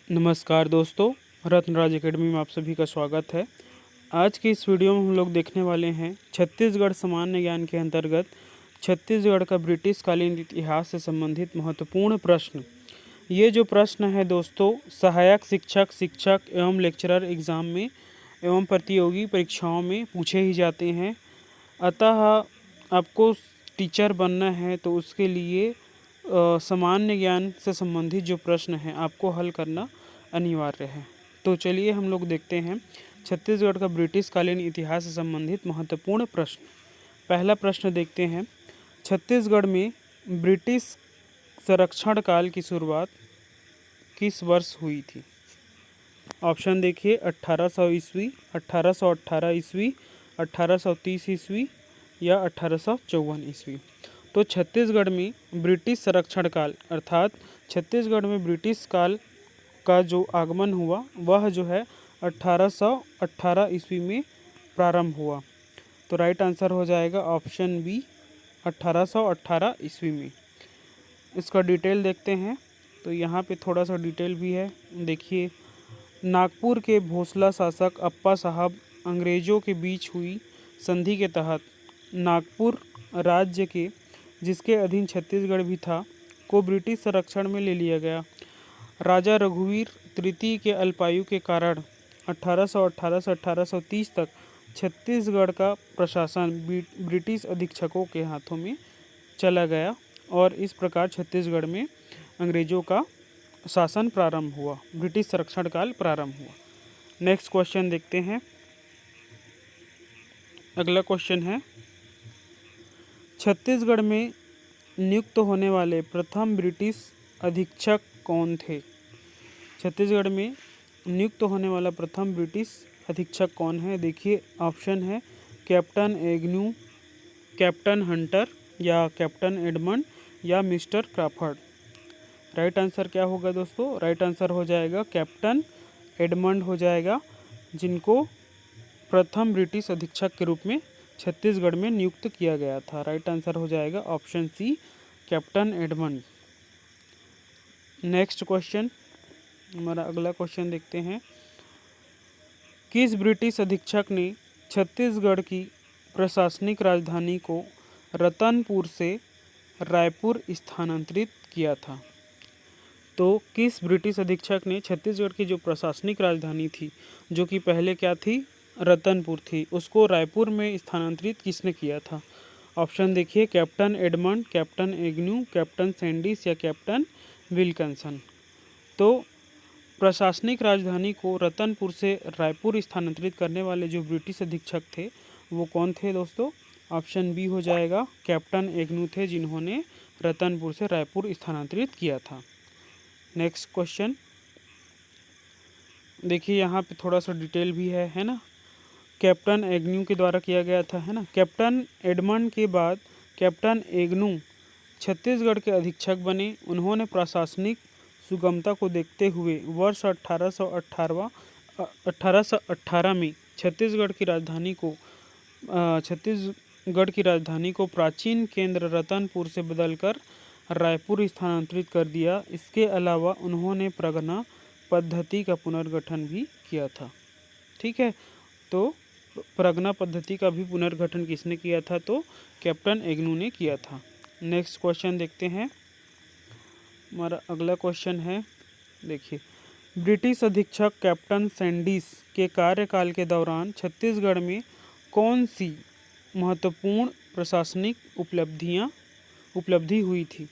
नमस्कार दोस्तों, रत्नराज एकेडमी में आप सभी का स्वागत है। आज की इस वीडियो में हम लोग देखने वाले हैं छत्तीसगढ़ सामान्य ज्ञान के अंतर्गत छत्तीसगढ़ का ब्रिटिश कालीन इतिहास से संबंधित महत्वपूर्ण प्रश्न। ये जो प्रश्न है दोस्तों, सहायक शिक्षक, शिक्षक एवं लेक्चरर एग्ज़ाम में एवं प्रतियोगी परीक्षाओं में पूछे ही जाते हैं। अतः आपको टीचर बनना है तो उसके लिए सामान्य ज्ञान से संबंधित जो प्रश्न हैं आपको हल करना अनिवार्य है। तो चलिए हम लोग देखते हैं छत्तीसगढ़ का ब्रिटिश कालीन इतिहास से संबंधित महत्वपूर्ण प्रश्न। पहला प्रश्न देखते हैं, छत्तीसगढ़ में ब्रिटिश संरक्षण काल की शुरुआत किस वर्ष हुई थी? ऑप्शन देखिए, 1800 ईस्वी, 1818 ईस्वी, 1830 ईस्वी या 1854 ईस्वी। तो छत्तीसगढ़ में ब्रिटिश संरक्षण काल अर्थात छत्तीसगढ़ में ब्रिटिश काल का जो आगमन हुआ वह जो है 1818 ईस्वी में प्रारंभ हुआ। तो राइट आंसर हो जाएगा ऑप्शन बी, 1818 ईस्वी में। इसका डिटेल देखते हैं। तो यहाँ पे थोड़ा सा डिटेल भी है, देखिए। नागपुर के भोसला शासक अप्पा साहब अंग्रेज़ों के बीच हुई संधि के तहत नागपुर राज्य के, जिसके अधीन छत्तीसगढ़ भी था, को ब्रिटिश संरक्षण में ले लिया गया। राजा रघुवीर तृतीय के अल्पायु के कारण 1818 से 1830 तक छत्तीसगढ़ का प्रशासन ब्रिटिश अधीक्षकों के हाथों में चला गया और इस प्रकार छत्तीसगढ़ में अंग्रेज़ों का शासन प्रारंभ हुआ, ब्रिटिश संरक्षण काल प्रारंभ हुआ। नेक्स्ट क्वेश्चन देखते हैं। अगला क्वेश्चन है, छत्तीसगढ़ में नियुक्त होने वाले प्रथम ब्रिटिश अधीक्षक कौन थे? छत्तीसगढ़ में नियुक्त होने वाला प्रथम ब्रिटिश अधीक्षक कौन है? देखिए, ऑप्शन है कैप्टन एग्न्यू, कैप्टन हंटर या कैप्टन एडमंड या मिस्टर क्रॉफर्ड। राइट आंसर क्या होगा दोस्तों? राइट आंसर हो जाएगा कैप्टन एडमंड हो जाएगा, जिनको प्रथम ब्रिटिश अधीक्षक के रूप में छत्तीसगढ़ में नियुक्त किया गया था। राइट आंसर हो जाएगा option C, captain Edmund. Next question, हमारा अगला क्वेश्चन देखते हैं। किस ब्रिटिश अधीक्षक ने छत्तीसगढ़ की प्रशासनिक राजधानी को रतनपुर से रायपुर स्थानांतरित किया था? तो किस ब्रिटिश अधीक्षक ने छत्तीसगढ़ की जो प्रशासनिक राजधानी थी, जो कि पहले क्या थी, रतनपुर थी, उसको रायपुर में स्थानांतरित किसने किया था? ऑप्शन देखिए, captain Edmund, captain Agnew, captain Sandys या कैप्टन विल्किंसन। तो प्रशासनिक राजधानी को रतनपुर से रायपुर स्थानांतरित करने वाले जो ब्रिटिश अधीक्षक थे वो कौन थे दोस्तों? ऑप्शन बी हो जाएगा, कैप्टन एग्न्यू थे, जिन्होंने रतनपुर से रायपुर स्थानांतरित किया था। नेक्स्ट क्वेश्चन देखिए, यहाँ पे थोड़ा सा डिटेल भी है ना। कैप्टन एग्न्यू के द्वारा किया गया था, है ना। कैप्टन एडमंड के बाद कैप्टन एग्न्यू छत्तीसगढ़ के अधीक्षक बने। उन्होंने प्रशासनिक सुगमता को देखते हुए वर्ष 1818 में छत्तीसगढ़ की राजधानी को प्राचीन केंद्र रतनपुर से बदलकर रायपुर स्थानांतरित कर दिया। इसके अलावा उन्होंने प्रगना पद्धति का पुनर्गठन भी किया था। ठीक है, तो प्रगना पद्धति का भी पुनर्गठन किसने किया था? तो कैप्टन एग्न्यू ने किया था। नेक्स्ट क्वेश्चन देखते हैं। हमारा अगला क्वेश्चन है, देखिए, ब्रिटिश अधीक्षक कैप्टन सैंडिस के कार्यकाल के दौरान छत्तीसगढ़ में कौन सी महत्वपूर्ण प्रशासनिक उपलब्धि हुई थी?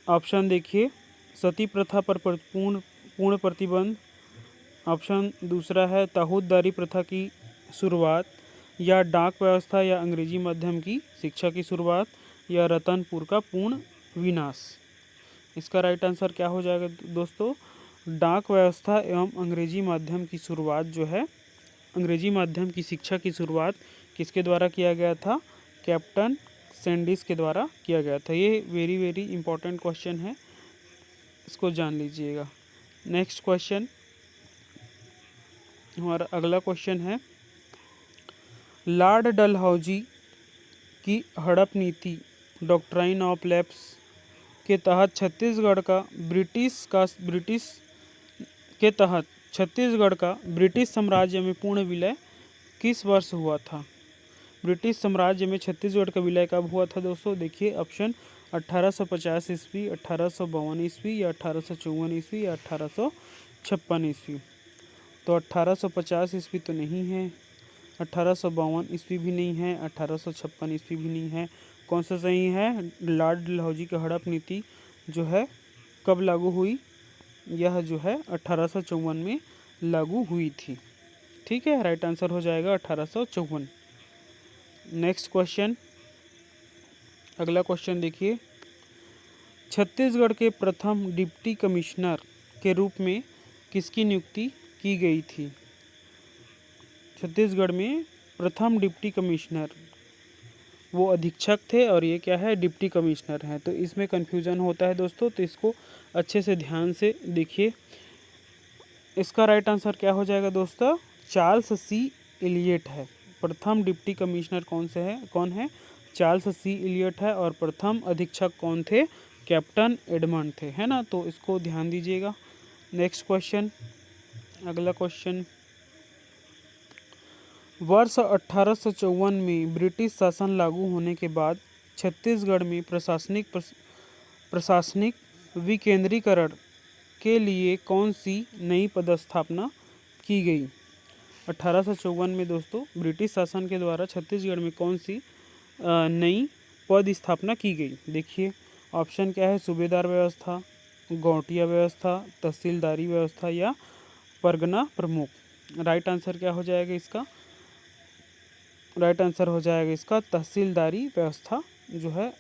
ऑप्शन देखिए, सती प्रथा पर पूर्ण प्रतिबंध, ऑप्शन दूसरा है ताहूतदारी प्रथा की शुरुआत, या डाक व्यवस्था या अंग्रेजी माध्यम की शिक्षा की शुरुआत, या रतनपुर का पूर्ण विनाश। इसका राइट आंसर क्या हो जाएगा दोस्तों? डाक व्यवस्था एवं अंग्रेजी माध्यम की शुरुआत जो है, अंग्रेजी माध्यम की शिक्षा की शुरुआत किसके द्वारा किया गया था? कैप्टन सैंडिस के द्वारा किया गया था। ये वेरी इंपॉर्टेंट क्वेश्चन है, इसको जान लीजिएगा। नेक्स्ट क्वेश्चन, हमारा अगला क्वेश्चन है, लॉर्ड डलहौजी की हड़प नीति डॉक्ट्राइन ऑफ लैप्स के तहत छत्तीसगढ़ का ब्रिटिश के तहत छत्तीसगढ़ का ब्रिटिश साम्राज्य में पूर्ण विलय किस वर्ष हुआ था? ब्रिटिश साम्राज्य में छत्तीसगढ़ का विलय कब हुआ था दोस्तों? देखिए ऑप्शन 1850 ईस्वी, 1852 ईस्वी या 1854 ईस्वी या 1856 ईस्वी। तो 1850 ईस्वी तो नहीं है, 1852 ईस्वी भी नहीं है, 1856 ईस्वी भी नहीं है। कौन सा सही है? लॉर्ड डलहौजी की हड़प नीति जो है कब लागू हुई? यह जो है 1854 में लागू हुई थी। ठीक है, राइट आंसर हो जाएगा 1854। नेक्स्ट क्वेश्चन, अगला क्वेश्चन देखिए, छत्तीसगढ़ के प्रथम डिप्टी कमिश्नर के रूप में किसकी नियुक्ति की गई थी? छत्तीसगढ़ में प्रथम डिप्टी कमिश्नर, वो अधीक्षक थे और ये क्या है? डिप्टी कमिश्नर हैं। तो इसमें कन्फ्यूज़न होता है दोस्तों, तो इसको अच्छे से ध्यान से देखिए। इसका राइट आंसर क्या हो जाएगा दोस्तों? चार्ल्स सी इलियट है। प्रथम डिप्टी कमिश्नर कौन है? चार्ल्स सी इलियट है। और प्रथम अधीक्षक कौन थे? कैप्टन एडमंड थे, है ना। तो इसको ध्यान दीजिएगा। नेक्स्ट क्वेश्चन, अगला क्वेश्चन, वर्ष 1854 में ब्रिटिश शासन लागू होने के बाद छत्तीसगढ़ में प्रशासनिक विकेंद्रीकरण के लिए कौन सी नई पदस्थापना की गई? 1854 में दोस्तों ब्रिटिश शासन के द्वारा छत्तीसगढ़ में कौन सी नई पद स्थापना की गई? देखिए ऑप्शन क्या है? सूबेदार व्यवस्था, गौटिया व्यवस्था, तहसीलदारी व्यवस्था या परगना प्रमुख। राइट आंसर क्या हो जाएगा इसका? राइट आंसर हो जाएगा इसका तहसीलदारी व्यवस्था जो है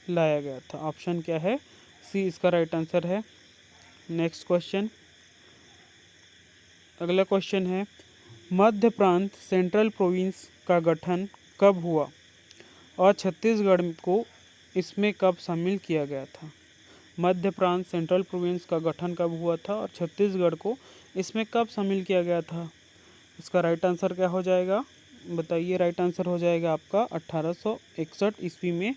लाया गया था। ऑप्शन क्या है? सी इसका राइट आंसर है। नेक्स्ट क्वेश्चन, अगला क्वेश्चन है, मध्य प्रांत सेंट्रल प्रोविंस का गठन कब हुआ और छत्तीसगढ़ को इसमें कब शामिल किया गया था? मध्य प्रांत सेंट्रल प्रोविंस का गठन कब हुआ था और छत्तीसगढ़ को इसमें कब शामिल किया गया था? इसका राइट आंसर क्या हो जाएगा? बताइए। राइट आंसर हो जाएगा आपका 1861 ईस्वी में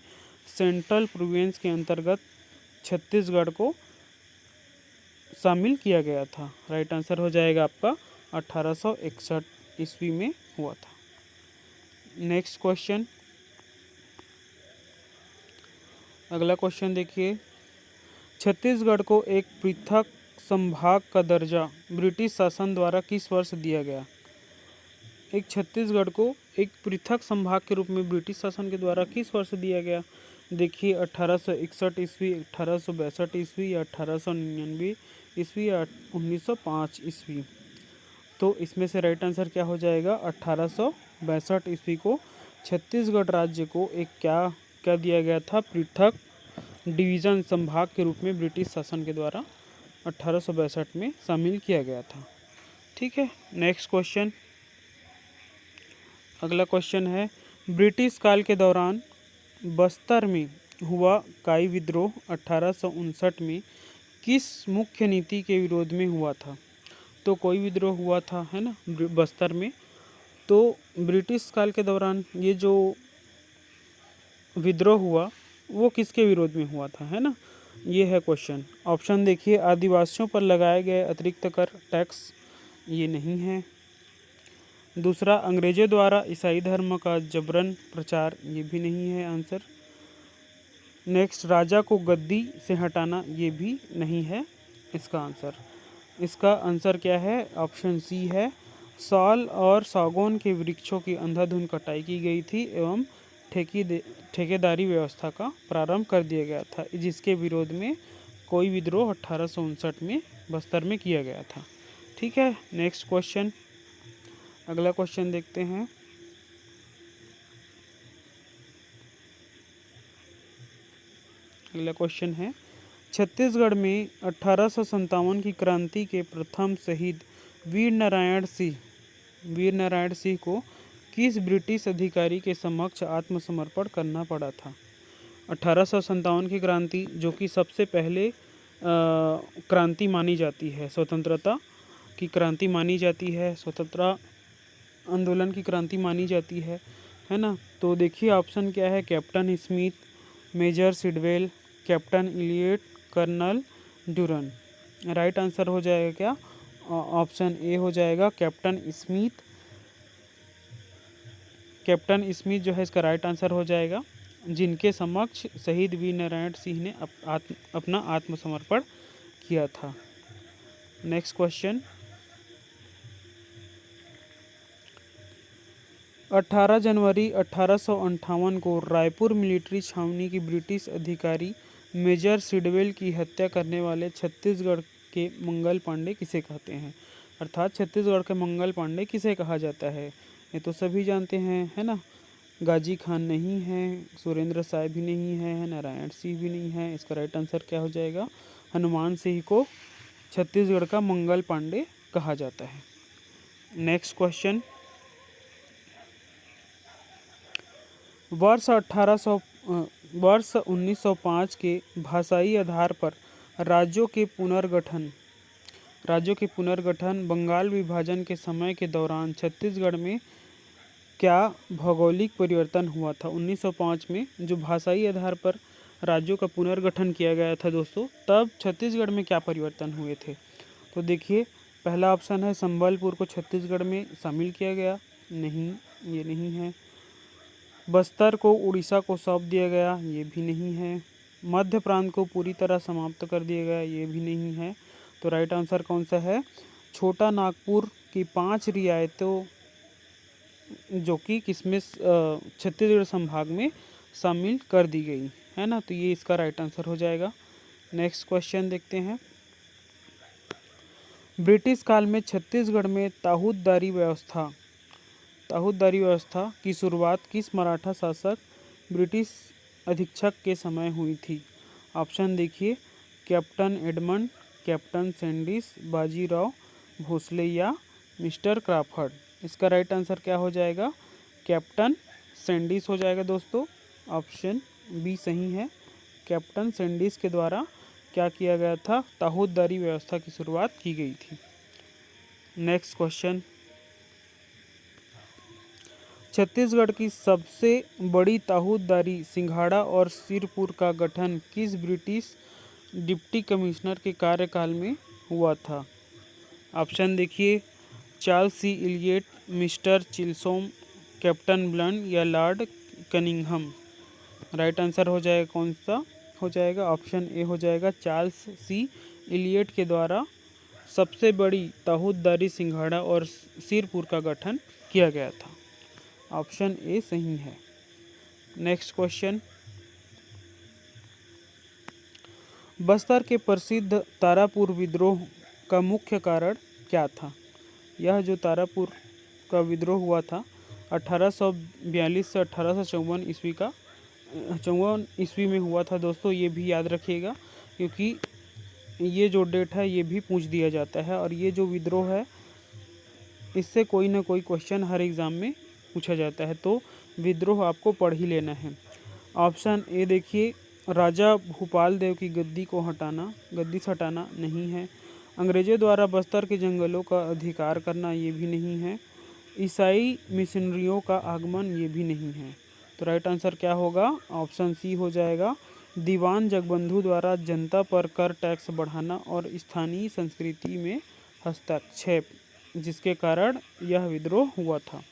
सेंट्रल प्रोविंस के अंतर्गत छत्तीसगढ़ को शामिल किया गया था। राइट आंसर हो जाएगा आपका 1861 ईस्वी में हुआ था। नेक्स्ट क्वेश्चन, अगला क्वेश्चन देखिए, छत्तीसगढ़ को एक पृथक संभाग का दर्जा ब्रिटिश शासन द्वारा किस वर्ष दिया गया? एक छत्तीसगढ़ को एक पृथक संभाग के रूप में ब्रिटिश शासन के द्वारा किस वर्ष दिया गया? देखिए 1861 ईस्वी, 1862 ईस्वी या 1899 ईस्वी या 1905 ईस्वी। तो इसमें से राइट आंसर क्या हो जाएगा? 1862 ईस्वी को छत्तीसगढ़ राज्य को एक क्या दिया गया था? पृथक डिवीज़न संभाग के रूप में ब्रिटिश शासन के द्वारा 1862 में शामिल किया गया था। ठीक है, नेक्स्ट क्वेश्चन, अगला क्वेश्चन है, ब्रिटिश काल के दौरान बस्तर में हुआ काई विद्रोह 1859 में किस मुख्य नीति के विरोध में हुआ था? तो कोई विद्रोह हुआ था, है ना, बस्तर में। तो ब्रिटिश काल के दौरान ये जो विद्रोह हुआ वो किसके विरोध में हुआ था, है ना, ये है क्वेश्चन। ऑप्शन देखिए, आदिवासियों पर लगाए गए अतिरिक्त कर टैक्स, ये नहीं है। दूसरा, अंग्रेजों द्वारा ईसाई धर्म का जबरन प्रचार, ये भी नहीं है आंसर। नेक्स्ट, राजा को गद्दी से हटाना, ये भी नहीं है इसका आंसर। इसका आंसर क्या है? ऑप्शन सी है, साल और सागौन के वृक्षों की अंधाधुंध कटाई की गई थी एवं ठेकेदारी व्यवस्था का प्रारंभ कर दिया गया था, जिसके विरोध में कोई विद्रोह 1859 में बस्तर में किया गया था। ठीक है, नेक्स्ट क्वेश्चन, अगला क्वेश्चन देखते हैं। अगला क्वेश्चन है, छत्तीसगढ़ में 1857 की क्रांति के प्रथम शहीद वीर नारायण सिंह को किस ब्रिटिश अधिकारी के समक्ष आत्मसमर्पण करना पड़ा था? 1857 की क्रांति जो कि सबसे पहले क्रांति मानी जाती है, स्वतंत्रता की क्रांति मानी जाती है, स्वतंत्रता आंदोलन की क्रांति मानी जाती है ना। तो देखिए ऑप्शन क्या है? Captain Smith, major Sidwell, captain Elliot, colonel Duran. Right answer हो जाएगा क्या? ऑप्शन ए हो जाएगा कैप्टन स्मिथ। कैप्टन स्मिथ जो है इसका राइट आंसर हो जाएगा, जिनके समक्ष शहीद वीर नारायण सिंह ने अपना आत्मसमर्पण किया था। नेक्स्ट क्वेश्चन, 18 जनवरी 1858 को रायपुर मिलिट्री छावनी की ब्रिटिश अधिकारी मेजर सिडवेल की हत्या करने वाले छत्तीसगढ़ के मंगल पांडे किसे कहते हैं? अर्थात छत्तीसगढ़ के मंगल पांडे किसे कहा जाता है? ये तो सभी जानते हैं, है ना। गाजी खान नहीं है, सुरेंद्र साय भी नहीं है, नारायण सिंह भी नहीं है। इसका राइट आंसर क्या हो जाएगा? हनुमान सिंह को छत्तीसगढ़ का मंगल पांडे कहा जाता है। नेक्स्ट क्वेश्चन, वर्ष 1905 के भाषाई आधार पर राज्यों के पुनर्गठन बंगाल विभाजन के समय के दौरान छत्तीसगढ़ में क्या भौगोलिक परिवर्तन हुआ था? 1905 में जो भाषाई आधार पर राज्यों का पुनर्गठन किया गया था दोस्तों, तब छत्तीसगढ़ में क्या परिवर्तन हुए थे? तो देखिए, पहला ऑप्शन है संबलपुर को छत्तीसगढ़ में शामिल किया गया, नहीं, ये नहीं है। बस्तर को उड़ीसा को सौंप दिया गया, ये भी नहीं है। मध्य प्रांत को पूरी तरह समाप्त कर दिया गया, ये भी नहीं है। तो राइट आंसर कौन सा है? छोटा नागपुर की 5 रियायतों जो कि किसमें छत्तीसगढ़ संभाग में शामिल कर दी गई, है ना। तो ये इसका राइट आंसर हो जाएगा। नेक्स्ट क्वेश्चन देखते हैं, ब्रिटिश काल में छत्तीसगढ़ में ताहूतदारी व्यवस्था की शुरुआत किस मराठा शासक ब्रिटिश अधीक्षक के समय हुई थी? ऑप्शन देखिए, captain Edmund, captain Sandis, Bajirao Bhosle या मिस्टर क्राफर्ड। इसका राइट आंसर क्या हो जाएगा? कैप्टन सैंडिस हो जाएगा दोस्तों। ऑप्शन बी सही है। कैप्टन सैंडिस के द्वारा क्या किया गया था? ताहूतदारी व्यवस्था की शुरुआत की गई थी। नेक्स्ट क्वेश्चन, छत्तीसगढ़ की सबसे बड़ी ताहूतदारी सिंघाड़ा और सिरपुर का गठन किस ब्रिटिश डिप्टी कमिश्नर के कार्यकाल में हुआ था? ऑप्शन देखिए, चार्ल्स सी इलियट, मिस्टर चिल्सोम, कैप्टन ब्लंड या लॉर्ड कनिंघम। राइट आंसर हो जाएगा, कौन सा हो जाएगा? ऑप्शन ए हो जाएगा, चार्ल्स सी इलियट के द्वारा सबसे बड़ी ताहूतदारी सिंघाड़ा और सिरपुर का गठन किया गया था। ऑप्शन ए सही है। नेक्स्ट क्वेश्चन, बस्तर के प्रसिद्ध तारापुर विद्रोह का मुख्य कारण क्या था? यह जो तारापुर का विद्रोह हुआ था 1842 से 1854 ईस्वी का 54 ईस्वी में हुआ था दोस्तों, ये भी याद रखिएगा, क्योंकि ये जो डेट है ये भी पूछ दिया जाता है। और ये जो विद्रोह है इससे कोई ना कोई क्वेश्चन हर एग्ज़ाम में पूछा जाता है, तो विद्रोह आपको पढ़ ही लेना है। ऑप्शन ए देखिए, राजा भूपाल देव की गद्दी से हटाना नहीं है। अंग्रेजों द्वारा बस्तर के जंगलों का अधिकार करना, ये भी नहीं है। ईसाई मिशनरियों का आगमन, ये भी नहीं है। तो राइट आंसर क्या होगा? ऑप्शन सी हो जाएगा, दीवान जगबंधु द्वारा जनता पर कर टैक्स बढ़ाना और स्थानीय संस्कृति में हस्तक्षेप, जिसके कारण यह विद्रोह हुआ था।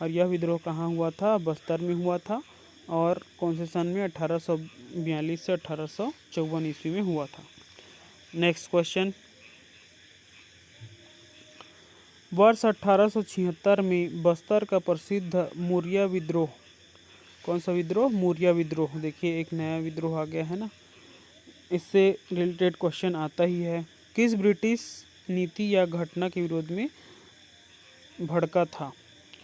और यह विद्रोह कहाँ हुआ था? बस्तर में हुआ था। और कौन से सन में? 1842 से 1854 ईस्वी में हुआ था। नेक्स्ट क्वेश्चन, वर्ष 1876 में बस्तर का प्रसिद्ध मुरिया विद्रोह, कौन सा विद्रोह? मुरिया विद्रोह। देखिए, एक नया विद्रोह आ गया है ना, इससे रिलेटेड क्वेश्चन आता ही है। किस ब्रिटिश नीति या घटना के विरोध में भड़का था,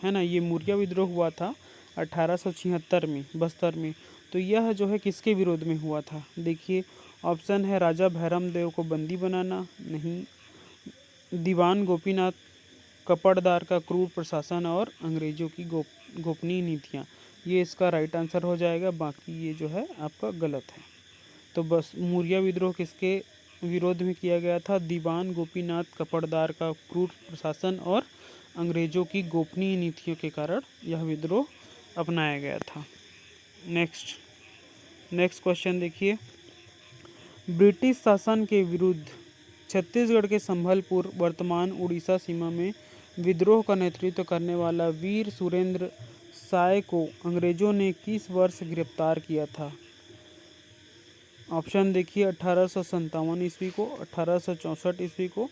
है ना। ये मुरिया विद्रोह हुआ था 1876 में बस्तर में। तो यह जो है किसके विरोध में हुआ था? देखिए, ऑप्शन है, राजा भैरम देव को बंदी बनाना, नहीं। दीवान गोपीनाथ कपड़दार का क्रूर प्रशासन और अंग्रेजों की गोपनीय नीतियाँ, ये इसका राइट आंसर हो जाएगा। बाकी ये जो है आपका गलत है। तो बस मुरिया विद्रोह किसके विरोध में किया गया था? दीवान गोपीनाथ कपड़दार का क्रूर प्रशासन और अंग्रेजों की गोपनीय नीतियों के कारण यह विद्रोह अपनाया गया था। नेक्स्ट क्वेश्चन देखिए, ब्रिटिश शासन के विरुद्ध छत्तीसगढ़ के संभलपुर वर्तमान उड़ीसा सीमा में विद्रोह का नेतृत्व करने वाला वीर सुरेंद्र साय को अंग्रेजों ने किस वर्ष गिरफ्तार किया था? ऑप्शन देखिए 1857 ईस्वी को, 1864 ईस्वी को,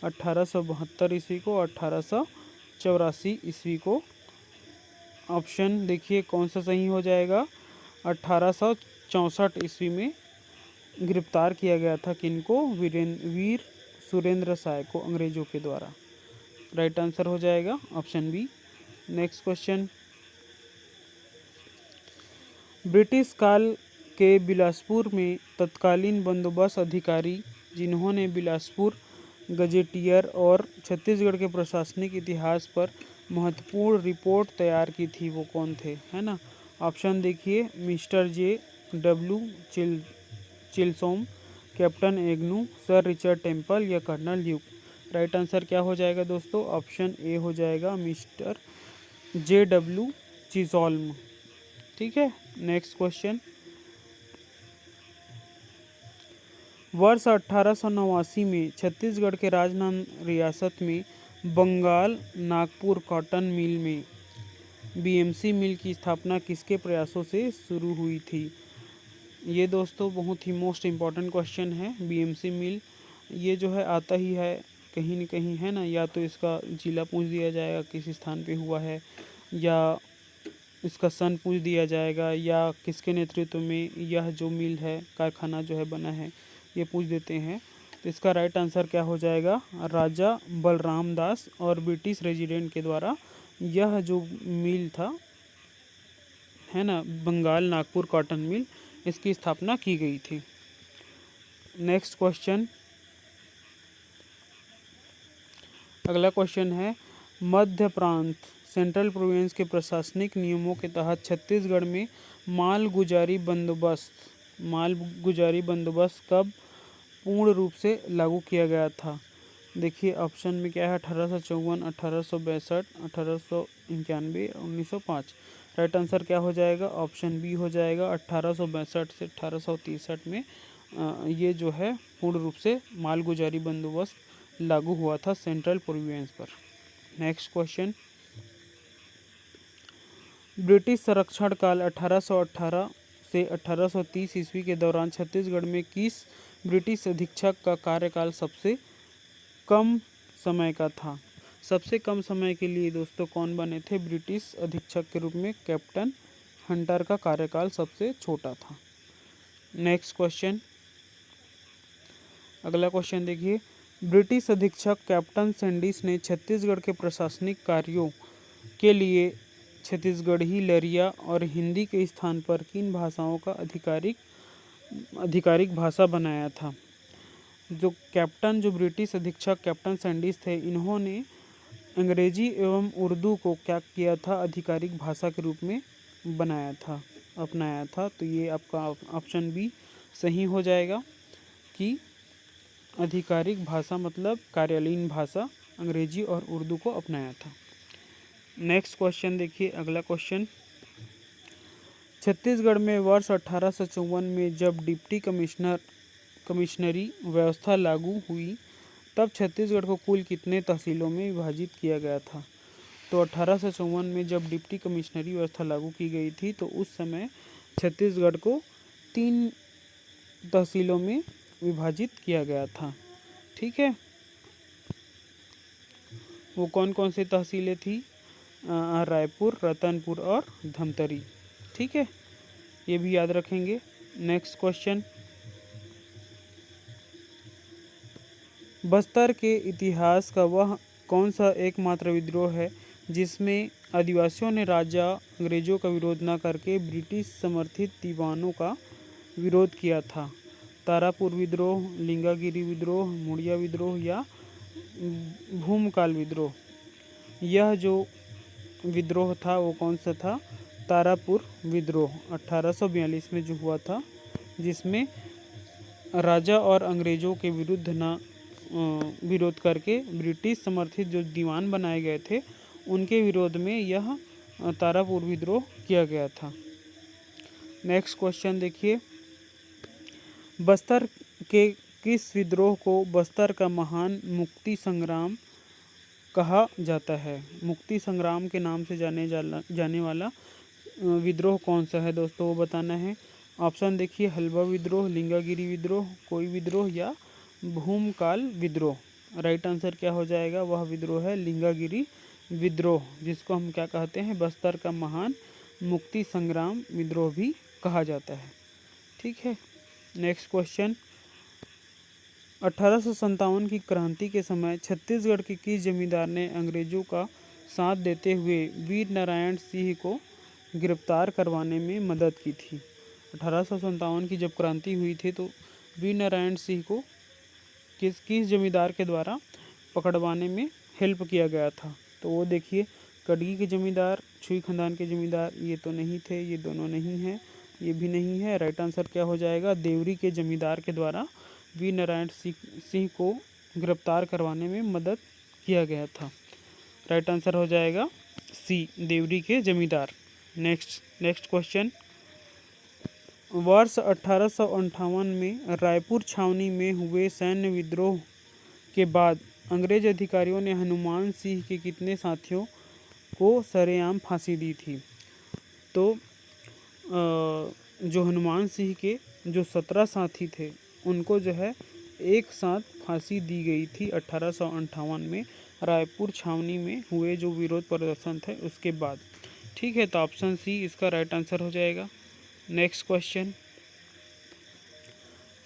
1872 ईस्वी को, 1884 ईस्वी को। ऑप्शन देखिए कौन सा सही हो जाएगा। 1864 ईस्वी में गिरफ्तार किया गया था किनको? वीर सुरेंद्र साय को अंग्रेजों के द्वारा। राइट आंसर हो जाएगा option B. Next question, British काल के बिलासपुर में तत्कालीन बंदोबस्त अधिकारी जिन्होंने बिलासपुर गजेटियर और छत्तीसगढ़ के प्रशासनिक इतिहास पर महत्वपूर्ण रिपोर्ट तैयार की थी, वो कौन थे? है ना। ऑप्शन देखिए mister J.W. Chisholm, captain Agnew, sir Richard Temple या कर्नल ड्यूक। राइट आंसर क्या हो जाएगा दोस्तों? ऑप्शन ए हो जाएगा मिस्टर J.W. चिज़ोल्म। ठीक है। नेक्स्ट क्वेश्चन, वर्ष 1889 में छत्तीसगढ़ के राजनांदगांव रियासत में बंगाल नागपुर कॉटन मिल में BMC मिल की स्थापना किसके प्रयासों से शुरू हुई थी? ये दोस्तों बहुत ही मोस्ट इम्पॉर्टेंट क्वेश्चन है। BMC मिल ये जो है आता ही है कहीं न कहीं, है ना। या तो इसका जिला पूछ दिया जाएगा किस स्थान पे हुआ है, या इसका सन पूछ दिया जाएगा, या किसके नेतृत्व में यह जो मिल है कारखाना जो है बना है ये पूछ देते हैं। तो इसका राइट आंसर क्या हो जाएगा? राजा बलराम दास और ब्रिटिश रेजिडेंट के द्वारा यह जो मिल था, है ना, बंगाल नागपुर कॉटन मिल, इसकी स्थापना की गई थी। नेक्स्ट क्वेश्चन, अगला क्वेश्चन है, मध्य प्रांत सेंट्रल प्रोविंस के प्रशासनिक नियमों के तहत छत्तीसगढ़ में मालगुजारी बंदोबस्त कब पूर्ण रूप से लागू किया गया था? देखिए ऑप्शन में क्या है, 1854, 1862, 1891, 1905। राइट आंसर क्या हो जाएगा? ऑप्शन बी हो जाएगा। 1862 से 1863 में ये जो है पूर्ण रूप से मालगुजारी बंदोबस्त लागू हुआ था सेंट्रल प्रोविंस पर। नेक्स्ट क्वेश्चन, ब्रिटिश संरक्षण काल 1818 से 1830 ईस्वी के दौरान छत्तीसगढ़ में किस ब्रिटिश अधीक्षक का कार्यकाल सबसे कम समय का था? सबसे कम समय के लिए दोस्तों कौन बने थे ब्रिटिश अधीक्षक के रूप में? कैप्टन हंटर का कार्यकाल सबसे छोटा था। नेक्स्ट क्वेश्चन, अगला क्वेश्चन देखिए, ब्रिटिश अधीक्षक कैप्टन सैंडिस ने छत्तीसगढ़ के प्रशासनिक कार्यों के लिए छत्तीसगढ़ी, लरिया और हिंदी के स्थान पर किन भाषाओं का आधिकारिक भाषा बनाया था? जो ब्रिटिश अधीक्षक कैप्टन सैंडिस थे, इन्होंने अंग्रेजी एवं उर्दू को क्या किया था? आधिकारिक भाषा के रूप में अपनाया था। तो ये आपका ऑप्शन बी सही हो जाएगा कि आधिकारिक भाषा मतलब कार्यालयीन भाषा अंग्रेजी और उर्दू को अपनाया था। नेक्स्ट क्वेश्चन देखिए, अगला क्वेश्चन, छत्तीसगढ़ में वर्ष 1854 में जब डिप्टी कमिश्नरी व्यवस्था लागू हुई तब छत्तीसगढ़ को कुल कितने तहसीलों में विभाजित किया गया था? तो 1854 में जब डिप्टी कमिश्नरी व्यवस्था लागू की गई थी तो उस समय छत्तीसगढ़ को 3 तहसीलों में विभाजित किया गया था। ठीक है, वो कौन कौन सी तहसीलें थी? रायपुर, रतनपुर और धमतरी। ठीक है, ये भी याद रखेंगे। नेक्स्ट क्वेश्चन, बस्तर के इतिहास का वह कौन सा एकमात्र विद्रोह है जिसमें आदिवासियों ने राजा अंग्रेजों का विरोध न करके ब्रिटिश समर्थित दीवानों का विरोध किया था? तारापुर विद्रोह, लिंगागिरी विद्रोह, मुड़िया विद्रोह या भूमकाल विद्रोह? यह जो विद्रोह था वो कौन सा था? तारापुर विद्रोह 1842 में जो हुआ था, जिसमें राजा और अंग्रेजों के विरोध करके ब्रिटिश समर्थित जो दीवान बनाए गए थे उनके विरोध में यह तारापुर विद्रोह किया गया था। नेक्स्ट क्वेश्चन देखिए, बस्तर के किस विद्रोह को बस्तर का महान मुक्ति संग्राम कहा जाता है? मुक्ति संग्राम के नाम से जाने वाला विद्रोह कौन सा है दोस्तों, वो बताना है। ऑप्शन देखिए, हलवा विद्रोह, लिंगागिरी विद्रोह, कोई विद्रोह या भूमकाल विद्रोह। राइट आंसर क्या हो जाएगा? वह विद्रोह है लिंगागिरी विद्रोह, जिसको हम क्या कहते हैं? बस्तर का महान मुक्ति संग्राम विद्रोह भी कहा जाता है। ठीक है, नेक्स्ट क्वेश्चन। 1857 की क्रांति के समय छत्तीसगढ़ के किस जमींदार ने अंग्रेजों का साथ देते हुए वीर नारायण सिंह को गिरफ्तार करवाने में मदद की थी? 1857 की जब क्रांति हुई थी तो वीर नारायण सिंह को किस जमींदार के द्वारा पकड़वाने में हेल्प किया गया था? तो वो देखिए, कड़गी के जमींदार, छुई खानदान के जमींदार, ये तो नहीं थे, ये दोनों नहीं हैं, ये भी नहीं है। राइट आंसर क्या हो जाएगा? देवरी के जमींदार के द्वारा वीर नारायण सिंह को गिरफ्तार करवाने में मदद किया गया था। राइट आंसर हो जाएगा सी, देवरी के जमींदार। Next question. वर्ष 1858 में रायपुर छावनी में हुए सैन्य विद्रोह के बाद अंग्रेज अधिकारियों ने हनुमान सिंह के कितने साथियों को सरेआम फांसी दी थी? तो जो हनुमान सिंह के जो 17 साथी थे उनको जो है एक साथ फांसी दी गई थी 1858 में रायपुर छावनी में हुए जो विरोध प्रदर्शन थे उसके बाद। ठीक है, तो ऑप्शन सी इसका राइट आंसर हो जाएगा। Next question.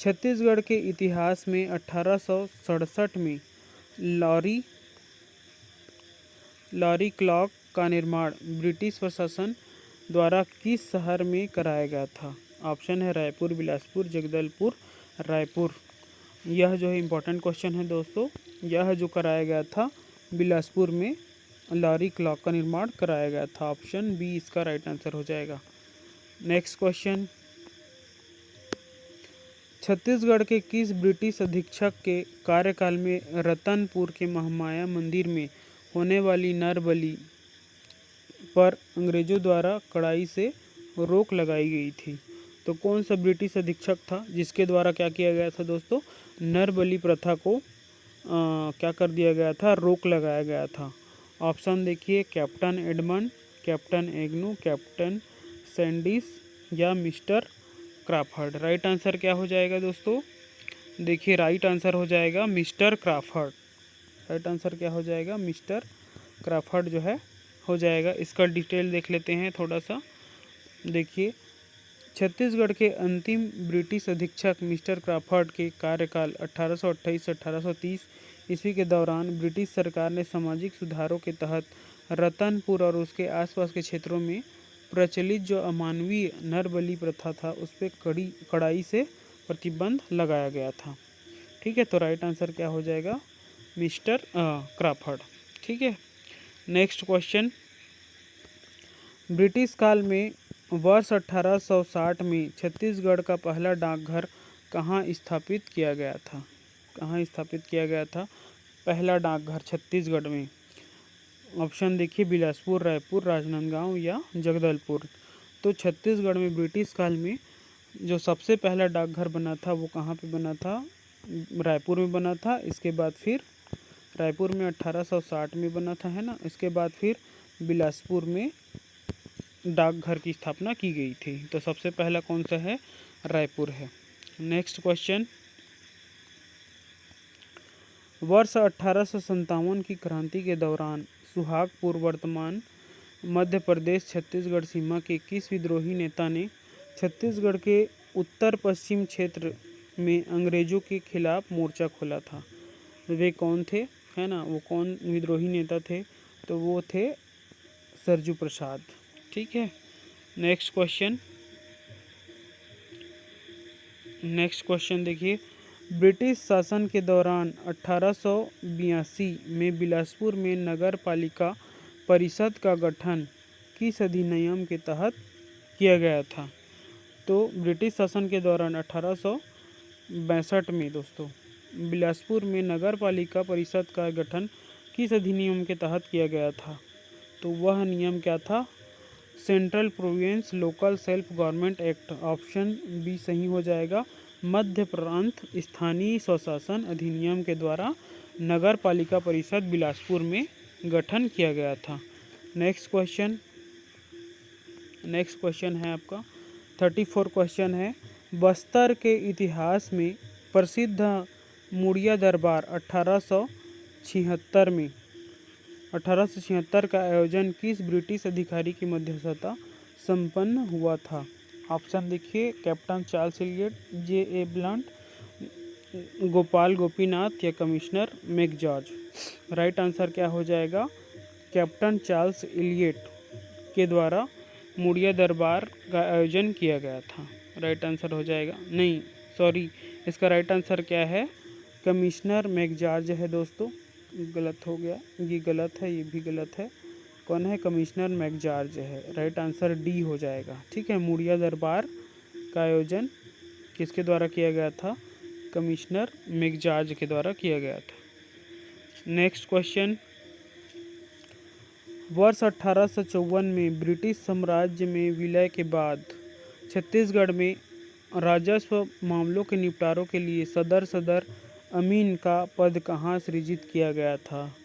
छत्तीसगढ़ के इतिहास में 1867 में लॉरी क्लॉक का निर्माण ब्रिटिश प्रशासन द्वारा किस शहर में कराया गया था? ऑप्शन है रायपुर, बिलासपुर, जगदलपुर, रायपुर। यह जो है इम्पोर्टेंट क्वेश्चन है दोस्तों। यह जो कराया गया था बिलासपुर में लॉरी क्लॉक का निर्माण कराया गया था। ऑप्शन बी इसका राइट आंसर हो जाएगा। Next question. छत्तीसगढ़ के किस ब्रिटिश अधीक्षक के कार्यकाल में रतनपुर के महामाया मंदिर में होने वाली नर बलि पर अंग्रेजों द्वारा कड़ाई से रोक लगाई गई थी? तो कौन सा ब्रिटिश अधीक्षक था जिसके द्वारा क्या किया गया था दोस्तों? नर बलि प्रथा को क्या कर दिया गया था? रोक लगाया गया था। ऑप्शन देखिए, captain Edmund, captain Agnew, captain Sandys या मिस्टर क्राफर्ड। राइट आंसर क्या हो जाएगा दोस्तों? देखिए, राइट आंसर हो जाएगा मिस्टर क्राफर्ड। राइट आंसर क्या हो जाएगा? मिस्टर क्राफर्ड जो है हो जाएगा। इसका डिटेल देख लेते हैं थोड़ा सा। देखिए, छत्तीसगढ़ के अंतिम ब्रिटिश अधीक्षक मिस्टर क्राफर्ड के कार्यकाल 1828 से 1830 ईस्वी के दौरान ब्रिटिश सरकार ने सामाजिक सुधारों के तहत रतनपुर और उसके आसपास के क्षेत्रों में प्रचलित जो अमानवीय नर बलि प्रथा था उस पर कड़ाई से प्रतिबंध लगाया गया था। ठीक है, तो राइट आंसर क्या हो जाएगा? Mister Crafoord. ठीक है, नेक्स्ट क्वेश्चन। ब्रिटिश काल में वर्ष 1860 में छत्तीसगढ़ का पहला डाकघर कहाँ स्थापित किया गया था? कहाँ स्थापित किया गया था पहला डाकघर छत्तीसगढ़ में? ऑप्शन देखिए, बिलासपुर, रायपुर, राजनांदगांव या जगदलपुर। तो छत्तीसगढ़ में ब्रिटिश काल में जो सबसे पहला डाकघर बना था वो कहाँ पे बना था? रायपुर में बना था। इसके बाद फिर रायपुर में 1860 में बना था, है ना। इसके बाद फिर बिलासपुर में डाकघर की स्थापना की गई थी। तो सबसे पहला कौन सा है? रायपुर है। Next question. वर्ष 1857 की क्रांति के दौरान सुहागपुर वर्तमान मध्य प्रदेश छत्तीसगढ़ सीमा के किस विद्रोही नेता ने छत्तीसगढ़ के उत्तर पश्चिम क्षेत्र में अंग्रेजों के खिलाफ मोर्चा खोला था? वे कौन थे, है ना? वो कौन विद्रोही नेता थे? तो वो थे सरजू प्रसाद। ठीक है, नेक्स्ट क्वेश्चन देखिए, ब्रिटिश शासन के दौरान 1882 में बिलासपुर में नगर पालिका परिषद का गठन किस अधिनियम के तहत किया गया था? तो ब्रिटिश शासन के दौरान 1862 में दोस्तों बिलासपुर में नगर पालिका परिषद का गठन किस अधिनियम के तहत किया गया था? तो वह नियम क्या था? Central province local self government act. Option B सही हो जाएगा, मध्य प्रांत स्थानीय स्वशासन अधिनियम के द्वारा नगर पालिका परिषद बिलासपुर में गठन किया गया था। नेक्स्ट क्वेश्चन है आपका 34 क्वेश्चन है, बस्तर के इतिहास में प्रसिद्ध मुड़िया दरबार 1876 का आयोजन किस ब्रिटिश अधिकारी की मध्यस्थता संपन्न हुआ था? ऑप्शन देखिए, captain Charles Elliot, J.A. Blunt, Gopal Gopinath या कमिश्नर मैकजॉर्ज। राइट आंसर क्या हो जाएगा? कैप्टन चार्ल्स इलियट के द्वारा मुड़िया दरबार का आयोजन किया गया था। राइट आंसर हो जाएगा, नहीं सॉरी, इसका राइट आंसर क्या है? कमिश्नर मैकजॉर्ज है दोस्तों, गलत हो गया, ये गलत है, ये भी गलत है। कौन है? कमिश्नर मैकजॉर्ज है। राइट आंसर डी हो जाएगा। ठीक है, मुड़िया दरबार का आयोजन किसके द्वारा किया गया था? कमिश्नर मैकजॉर्ज के द्वारा किया गया था। नेक्स्ट क्वेश्चन, वर्ष 1854 में ब्रिटिश साम्राज्य में विलय के बाद छत्तीसगढ़ में राजस्व मामलों के निपटारों के लिए सदर अमीन का पद कहाँ सृजित किया गया था?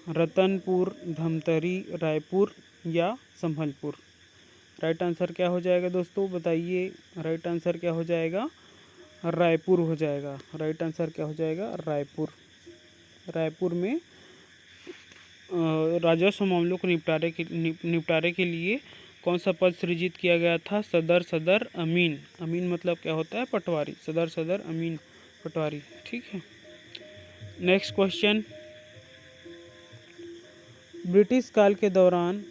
रतनपुर, धमतरी, रायपुर या संभलपुर? राइट आंसर क्या हो जाएगा दोस्तों, बताइए। राइट आंसर क्या हो जाएगा? रायपुर हो जाएगा। राइट आंसर क्या हो जाएगा? रायपुर। रायपुर में राजस्व मामलों को निपटारे के लिए कौन सा पद सृजित किया गया था? सदर अमीन। अमीन मतलब क्या होता है? पटवारी। सदर अमीन पटवारी। ठीक है। नेक्स्ट क्वेश्चन, ब्रिटिश काल के दौरान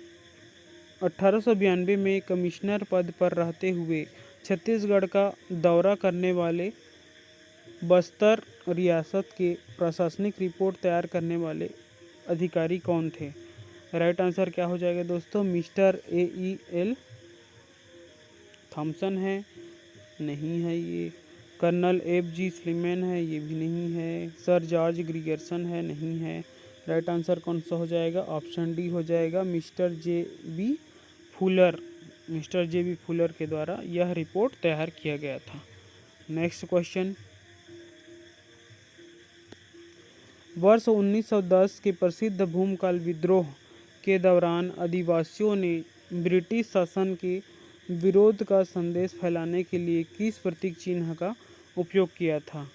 1892 में कमिश्नर पद पर रहते हुए छत्तीसगढ़ का दौरा करने वाले बस्तर रियासत के प्रशासनिक रिपोर्ट तैयार करने वाले अधिकारी कौन थे? राइट आंसर क्या हो जाएगा दोस्तों? Mister A.E.L. थॉमसन है, नहीं है ये। Colonel F.G. स्लीमैन है, ये भी नहीं है। सर जॉर्ज ग्रीगरसन है, नहीं है। राइट आंसर कौन सा हो जाएगा? ऑप्शन डी हो जाएगा, मिस्टर J.B. फुलर के द्वारा यह रिपोर्ट तैयार किया गया था। नेक्स्ट क्वेश्चन, वर्ष 1910 के प्रसिद्ध भूमकाल विद्रोह के दौरान आदिवासियों ने ब्रिटिश शासन के विरोध का संदेश फैलाने के लिए किस प्रतीक चिन्ह का उपयोग किया था?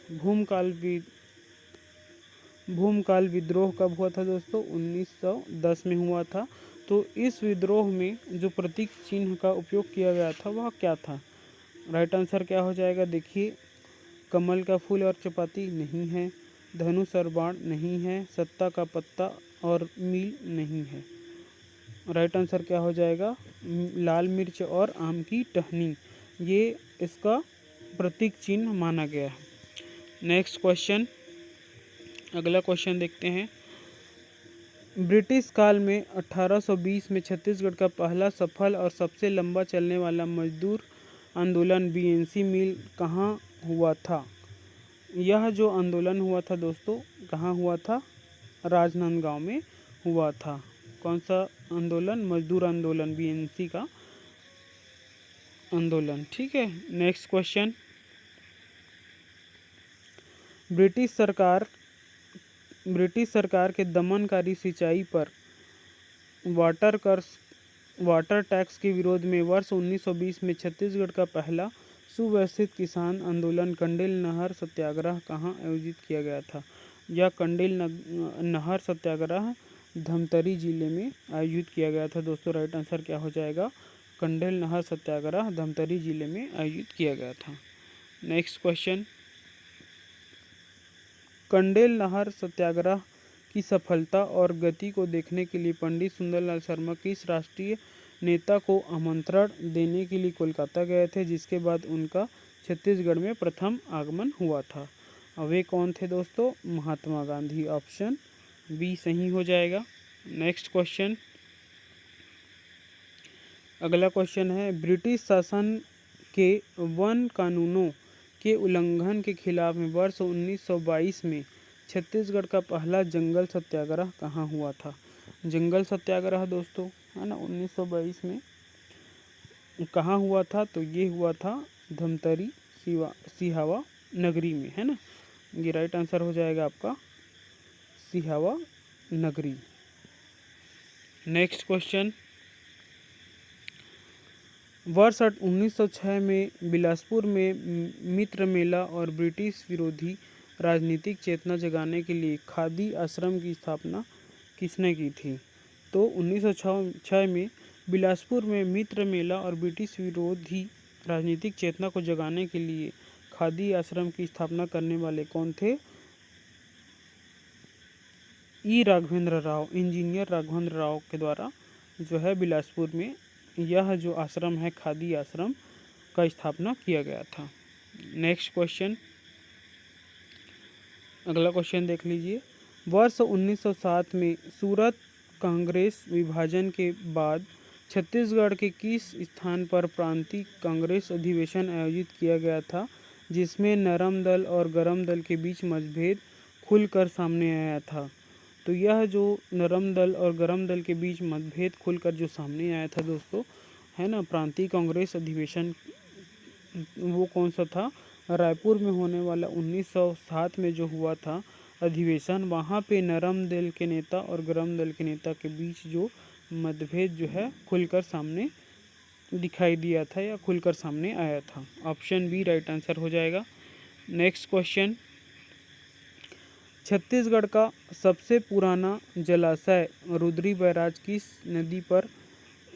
भूमकाल विद्रोह कब हुआ था दोस्तों? 1910 में हुआ था। तो इस विद्रोह में जो प्रतीक चिन्ह का उपयोग किया गया था वह क्या था? राइट आंसर क्या हो जाएगा? देखिए, कमल का फूल और चपाती नहीं है, धनुष और बाण नहीं है, सत्ता का पत्ता और मील नहीं है। राइट आंसर क्या हो जाएगा? लाल मिर्च और आम की टहनी, ये इसका प्रतीक चिन्ह माना गया है। नेक्स्ट क्वेश्चन, अगला क्वेश्चन देखते हैं। ब्रिटिश काल में 1820 में छत्तीसगढ़ का पहला सफल और सबसे लंबा चलने वाला मजदूर आंदोलन BNC मिल कहाँ हुआ था? यह जो आंदोलन हुआ था दोस्तों, कहाँ हुआ था? राजनांदगांव में हुआ था। कौन सा आंदोलन? मजदूर आंदोलन, BNC का आंदोलन। ठीक है। नेक्स्ट क्वेश्चन, ब्रिटिश सरकार के दमनकारी सिंचाई पर वाटर टैक्स के विरोध में वर्ष 1920 में छत्तीसगढ़ का पहला सुव्यवस्थित किसान आंदोलन कंडेल नहर सत्याग्रह कहाँ आयोजित किया गया था? यह कंडेल नहर सत्याग्रह धमतरी जिले में आयोजित किया गया था दोस्तों। राइट आंसर क्या हो जाएगा? कंडेल नहर सत्याग्रह धमतरी जिले में आयोजित किया गया था। नेक्स्ट क्वेश्चन, कंडेल नहर सत्याग्रह की सफलता और गति को देखने के लिए पंडित सुंदरलाल शर्मा किस राष्ट्रीय नेता को आमंत्रण देने के लिए कोलकाता गए थे, जिसके बाद उनका छत्तीसगढ़ में प्रथम आगमन हुआ था? वे कौन थे दोस्तों? महात्मा गांधी। ऑप्शन बी सही हो जाएगा। नेक्स्ट क्वेश्चन, अगला क्वेश्चन है, ब्रिटिश शासन के वन कानूनों के उल्लंघन के खिलाफ में वर्ष 1922 में छत्तीसगढ़ का पहला जंगल सत्याग्रह कहाँ हुआ था? जंगल सत्याग्रह दोस्तों है ना 1922 में कहाँ हुआ था? तो ये हुआ था धमतरी सिहावा नगरी में, है ना। ये राइट आंसर हो जाएगा आपका सिहावा नगरी। नेक्स्ट क्वेश्चन, वर्ष 1906 में बिलासपुर में मित्र मेला और ब्रिटिश विरोधी राजनीतिक चेतना जगाने के लिए खादी आश्रम की स्थापना किसने की थी? तो 1906 में बिलासपुर में मित्र मेला और ब्रिटिश विरोधी राजनीतिक चेतना को जगाने के लिए खादी आश्रम की स्थापना करने वाले कौन थे? राघवेंद्र राव, इंजीनियर राघवेंद्र राव के द्वारा जो है बिलासपुर में यह जो आश्रम है खादी आश्रम का स्थापना किया गया था। नेक्स्ट क्वेश्चन, अगला क्वेश्चन देख लीजिए। वर्ष 1907 में सूरत कांग्रेस विभाजन के बाद छत्तीसगढ़ के किस स्थान पर प्रांतीय कांग्रेस अधिवेशन आयोजित किया गया था, जिसमें नरम दल और गरम दल के बीच मतभेद खुलकर सामने आया था? तो यह जो नरम दल और गरम दल के बीच मतभेद खुलकर जो सामने आया था दोस्तों, है ना, प्रांतीय कांग्रेस अधिवेशन, वो कौन सा था? रायपुर में होने वाला 1907 में जो हुआ था अधिवेशन, वहाँ पे नरम दल के नेता और गरम दल के नेता के बीच जो मतभेद जो है खुलकर सामने दिखाई दिया था या खुलकर सामने आया था। ऑप्शन बी राइट आंसर हो जाएगा। नेक्स्ट क्वेश्चन, छत्तीसगढ़ का सबसे पुराना जलाशय रुद्री बैराज किस नदी पर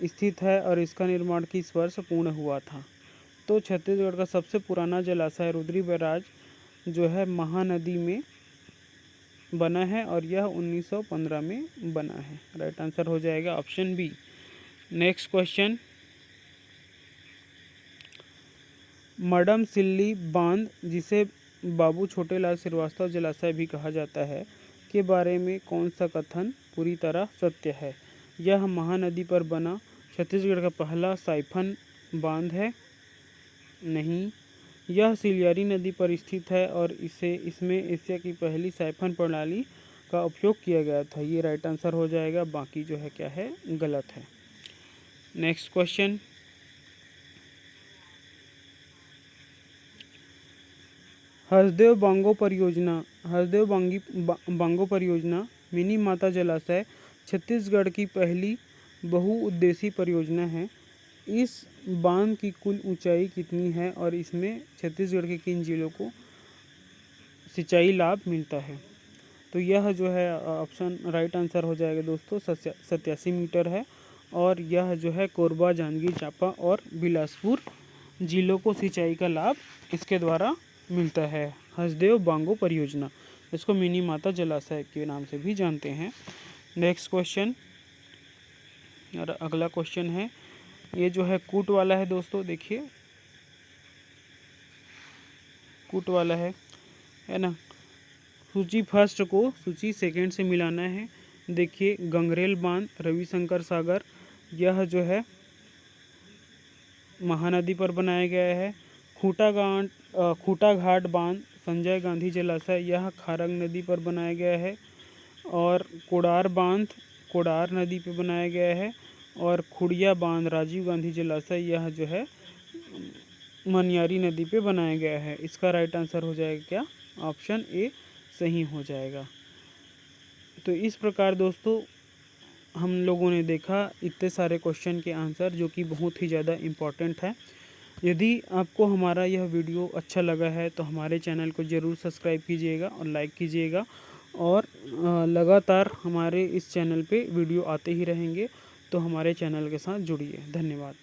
स्थित है और इसका निर्माण किस वर्ष पूर्ण हुआ था? तो छत्तीसगढ़ का सबसे पुराना जलाशय रुद्री बैराज जो है महानदी में बना है और यह 1915 में बना है। राइट आंसर हो जाएगा ऑप्शन बी। नेक्स्ट क्वेश्चन, मडम सिल्ली बांध, जिसे बाबू छोटेलाल श्रीवास्तव जलाशय भी कहा जाता है, के बारे में कौन सा कथन पूरी तरह सत्य है? यह महानदी पर बना छत्तीसगढ़ का पहला साइफन बांध है। नहीं, यह सिलियारी नदी पर स्थित है और इसमें एशिया की पहली साइफन प्रणाली का उपयोग किया गया था। ये राइट आंसर हो जाएगा, बाकी जो है क्या है गलत है। नेक्स्ट क्वेश्चन, हसदेव बांगो परियोजना मिनी माता जलाशय छत्तीसगढ़ की पहली बहुउद्देशीय परियोजना है। इस बांध की कुल ऊंचाई कितनी है और इसमें छत्तीसगढ़ के किन जिलों को सिंचाई लाभ मिलता है? तो यह जो है ऑप्शन राइट आंसर हो जाएगा दोस्तों 87 मीटर है और यह जो है कोरबा, जांजगीर चांपा और बिलासपुर जिलों को सिंचाई का लाभ इसके द्वारा मिलता है। हसदेव बांगो परियोजना, इसको मिनी माता जलाशय के नाम से भी जानते हैं। नेक्स्ट क्वेश्चन, और अगला क्वेश्चन है, ये जो है कूट वाला है दोस्तों, देखिए कूट वाला है ना। सूची फर्स्ट को सूची सेकंड से मिलाना है। देखिए गंगरेल बांध, रविशंकर सागर, यह जो है महानदी पर बनाया गया है। खूटा घाट बांध, संजय गांधी जलाशय, यह खारंग नदी पर बनाया गया है। और कोडार बांध कोडार नदी पर बनाया गया है। और खुड़िया बांध, राजीव गांधी जलाशय, यह जो है मनियारी नदी पे बनाया गया है। इसका राइट आंसर हो जाएगा क्या? ऑप्शन ए सही हो जाएगा। तो इस प्रकार दोस्तों हम लोगों ने देखा इतने सारे क्वेश्चन के आंसर, जो कि बहुत ही ज़्यादा इम्पॉर्टेंट है। यदि आपको हमारा यह वीडियो अच्छा लगा है तो हमारे चैनल को ज़रूर सब्सक्राइब कीजिएगा और लाइक कीजिएगा, और लगातार हमारे इस चैनल पे वीडियो आते ही रहेंगे, तो हमारे चैनल के साथ जुड़िए। धन्यवाद।